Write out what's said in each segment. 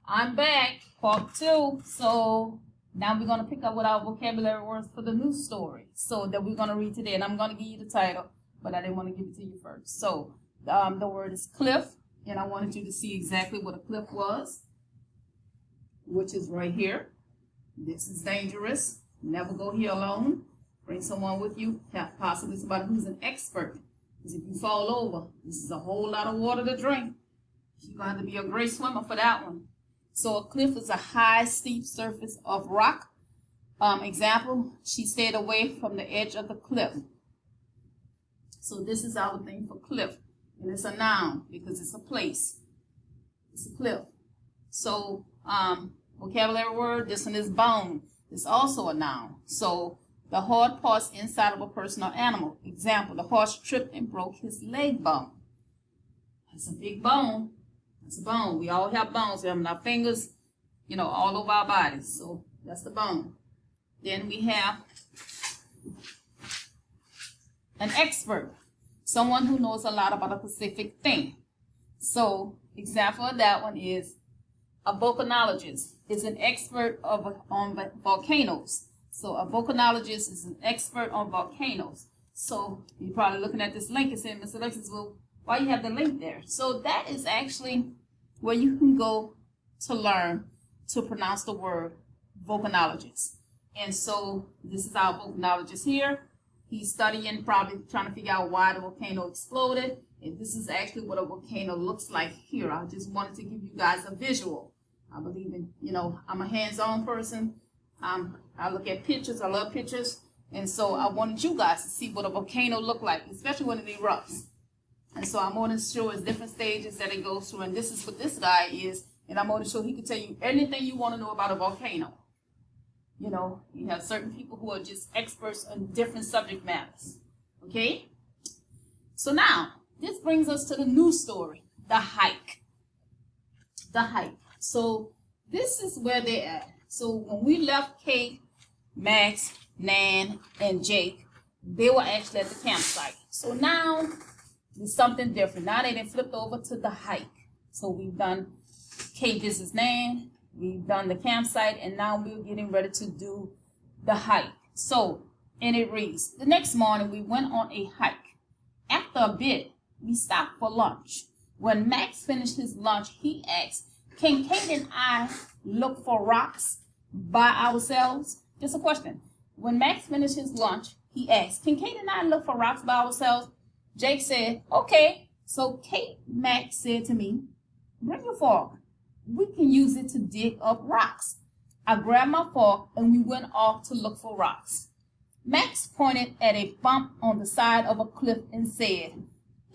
I'm back, part two. So now we're going to pick up with our vocabulary words for the new story. So that we're going to read today. And I'm going to give you the title, but I didn't want to give it to you first. So the word is cliff. And I wanted you to see exactly what a cliff was, which is right here. This is dangerous. Never go here alone. Bring someone with you, possibly somebody who's an expert. Because if you fall over, this is a whole lot of water to drink. You're going to have to be a great swimmer for that one. So a cliff is a high, steep surface of rock. Example, she stayed away from the edge of the cliff. So this is our thing for cliff. And it's a noun because it's a place. It's a cliff. So vocabulary word, this one is bone. It's also a noun. So the hard parts inside of a person or animal. Example, the horse tripped and broke his leg bone. That's a big bone. That's a bone. We all have bones. We have our fingers, all over our bodies. So that's the bone. Then we have an expert. Someone who knows a lot about a specific thing. So example of that one is a volcanologist is an expert on volcanoes. So a volcanologist is an expert on volcanoes. So you're probably looking at this link and saying, Mr. Alexis, well, why you have the link there? So that is actually where you can go to learn to pronounce the word volcanologist. And so this is our volcanologist here. He's studying, probably trying to figure out why the volcano exploded. And this is actually what a volcano looks like here. I just wanted to give you guys a visual. I believe in, I'm a hands-on person. I look at pictures. I love pictures. And so I wanted you guys to see what a volcano looked like, especially when it erupts. And so I'm going to show it's different stages that it goes through. And this is what this guy is. And I'm going to show he can tell you anything you want to know about a volcano. You have certain people who are just experts on different subject matters. Okay? So now, this brings us to the new story, the hike. The hike. So this is where they're at. So when we left Kate, Max, Nan, and Jake, they were actually at the campsite. So now it's something different. Now they done flipped over to the hike. So we've done Kate visits Nan, we've done the campsite, and now we're getting ready to do the hike. So, and it reads, the next morning we went on a hike. After a bit, we stopped for lunch. When Max finished his lunch, he asked, can Kate and I look for rocks by ourselves? Just a question. When Max finished his lunch, he asked, can Kate and I look for rocks by ourselves? Jake said, okay. So Max said to me, bring your fork. We can use it to dig up rocks. I grabbed my fork and we went off to look for rocks. Max pointed at a bump on the side of a cliff and said,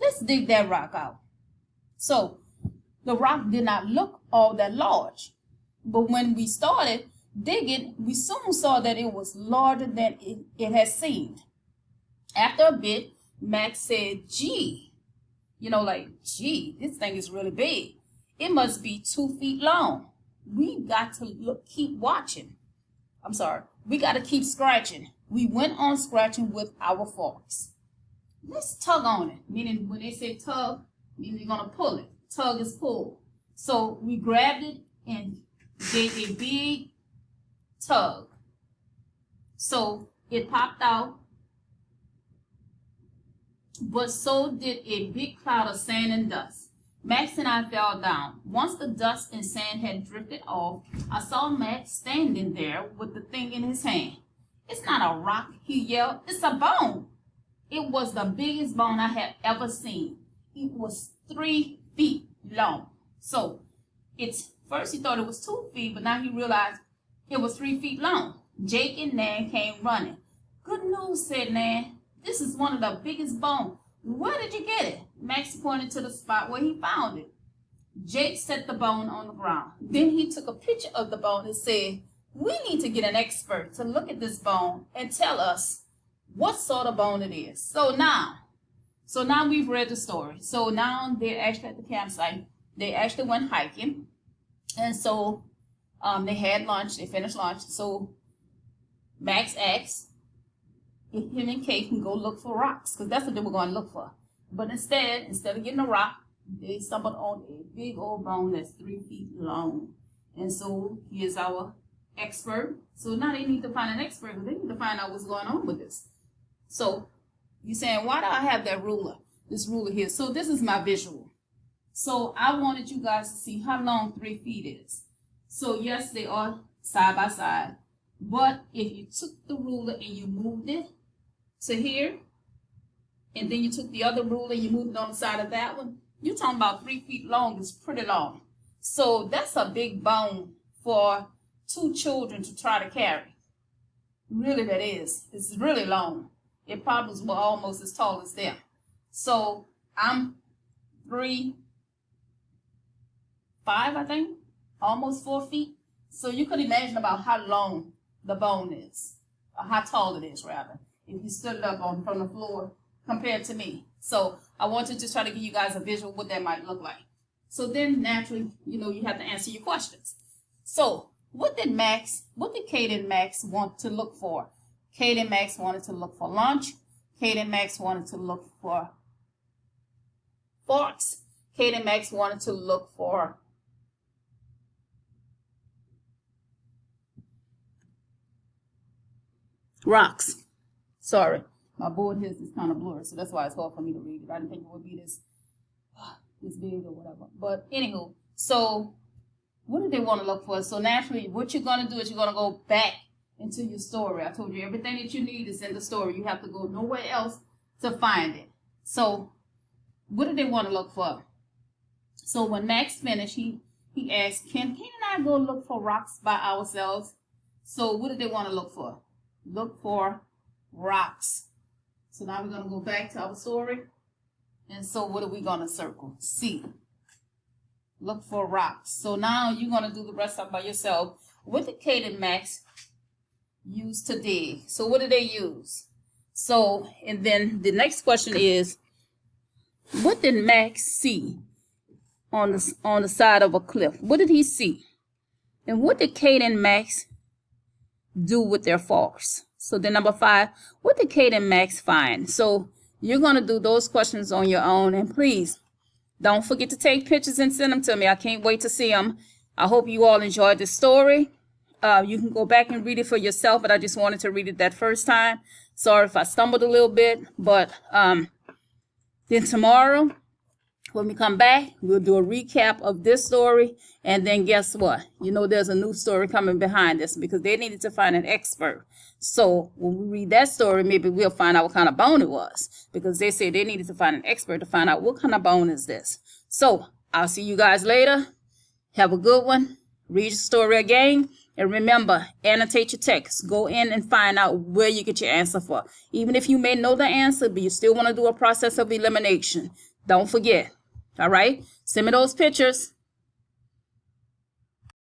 let's dig that rock out. So the rock did not look all that large, but when we started digging, we soon saw that it was larger than it had seemed. After a bit, Max said, gee, gee, this thing is really big. It must be 2 feet long. We got to keep watching. We got to keep scratching. We went on scratching with our forks. Let's tug on it. Meaning when they say tug, means you're going to pull it. Tug is pull. So we grabbed it and gave a big tug. So it popped out, but so did a big cloud of sand and dust. Max and I fell down. Once the dust and sand had drifted off, I saw Max standing there with the thing in his hand. It's not a rock, he yelled. It's a bone. It was the biggest bone I had ever seen. It was 3 feet long. So first he thought it was 2 feet, but now he realized it was 3 feet long. Jake and Nan came running. Good news, said Nan. This is one of the biggest bones. Where did you get it? Max pointed to the spot where he found it. Jake set the bone on the ground. Then he took a picture of the bone and said, we need to get an expert to look at this bone and tell us what sort of bone it is. So now we've read the story. So now they're actually at the campsite. They actually went hiking. And so they had lunch. They finished lunch. So Max asked if him and Kate can go look for rocks, because that's what they were going to look for. But instead of getting a rock, they stumbled on a big old bone that's 3 feet long. And so here's our expert. So now they need to find an expert, because they need to find out what's going on with this. So you're saying, why do I have that ruler, this ruler here? So this is my visual. So I wanted you guys to see how long 3 feet is. So yes, they are side by side. But if you took the ruler and you moved it to here, and then you took the other ruler and you moved it on the side of that one, you're talking about 3 feet long. It's pretty long. So that's a big bone for 2 children to try to carry. Really, that is. It's really long. It probably was almost as tall as them. So I'm 3'5", I think, almost 4 feet. So you could imagine about how long the bone is, or how tall it is, rather, if you stood it up from the floor compared to me. So I wanted to try to give you guys a visual what that might look like. So then naturally, you know, you have to answer your questions. So what did Kate and Max want to look for? Kate and Max wanted to look for lunch. Kate and Max wanted to look for forks. Kate and Max wanted to look for rocks. Sorry, my board here is kind of blurry, so that's why it's hard for me to read it. I didn't think it would be this big or whatever. But anywho, so what did they want to look for? So naturally, what you're going to do is you're going to go back into your story. I told you everything that you need is in the story. You have to go nowhere else to find it. So what did they want to look for? So when Max finished, he asked, can Kate and I go look for rocks by ourselves? So what did they want to look for? Look for rocks. So now we're going to go back to our story. And so what are we going to circle? C. Look for rocks. So now you're going to do the rest of it by yourself. What did Kate and Max use to dig? So what did they use? So, and then the next question is, what did Max see on the side of a cliff? What did he see? And what did Kate and Max do with their forks? So then number 5, what did Kate and Max find? So you're going to do those questions on your own. And please, don't forget to take pictures and send them to me. I can't wait to see them. I hope you all enjoyed this story. You can go back and read it for yourself, but I just wanted to read it that first time. Sorry if I stumbled a little bit, but then tomorrow, when we come back, we'll do a recap of this story. And then guess what? You know, there's a new story coming behind this because they needed to find an expert. So when we read that story, maybe we'll find out what kind of bone it was, because they said they needed to find an expert to find out what kind of bone is this. So I'll see you guys later. Have a good one. Read your story again. And remember, annotate your text. Go in and find out where you get your answer for. Even if you may know the answer, but you still want to do a process of elimination. Don't forget. All right? Send me those pictures.